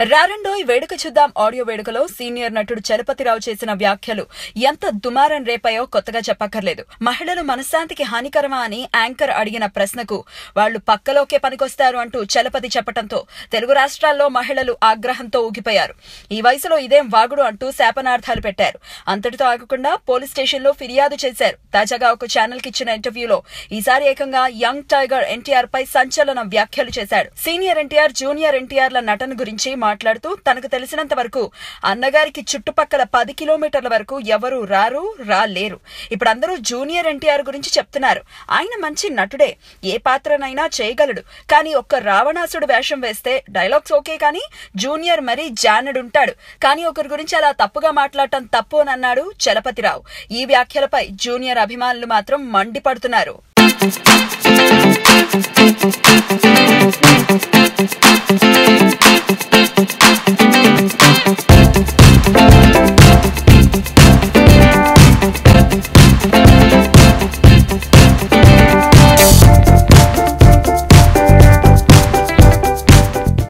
రారండోయ్ వేడుక చూద్దాం ఆడియో వేడుకలో సీనియర్ నటుడు చలపతిరావు చేసిన వ్యాఖ్యలు ఎంత దుమారం రేపాయో కొత్తగా చెప్పక్కర్లేదు. మహిళలు మనశ్శాంతికి హానికరమా అని యాంకర్ అడిగిన ప్రశ్నకు వాళ్లు పక్కలోకే పనికొస్తారు అంటూ చలపతి చెప్పడంతో తెలుగు రాష్ట్రాల్లో మహిళలు ఆగ్రహంతో ఊగిపోయారు. ఈ వయసులో ఇదేం వాగుడు అంటూ శాపనార్థాలు పెట్టారు. అంతటితో ఆగకుండా పోలీస్ స్టేషన్లో ఫిర్యాదు చేశారు. తాజాగా ఒక ఛానల్ కి ఇచ్చిన ఇంటర్వ్యూలో ఈసారి ఏకంగా యంగ్ టైగర్ ఎన్టీఆర్ పై సంచలన వ్యాఖ్యలు చేశాడు. సీనియర్ ఎన్టీఆర్, జూనియర్ ఎన్టీఆర్ల నటన గురించి మాట్లాడుతూ తనకు తెలిసినంత వరకు అన్నగారికి చుట్టుపక్కల 10 కిలోమీటర్ల వరకు ఎవరు రాలేరు. ఇప్పుడు అందరూ జూనియర్ ఎన్టీఆర్ గురించి చెప్తున్నారు. ఆయన మంచి నటుడే, ఏ పాత్రనైనా చేయగలడు. కానీ ఒక్క రావణాసుడు వేషం వేస్తే డైలాగ్స్ ఓకే, కానీ జూనియర్ మరీ జానడుంటాడు. కానీ ఒకరి గురించి అలా తప్పుగా మాట్లాడటం తప్పు అని అన్నాడు చలపతిరావు. ఈ వ్యాఖ్యలపై జూనియర్ అభిమానులు మాత్రం మండిపడుతున్నారు.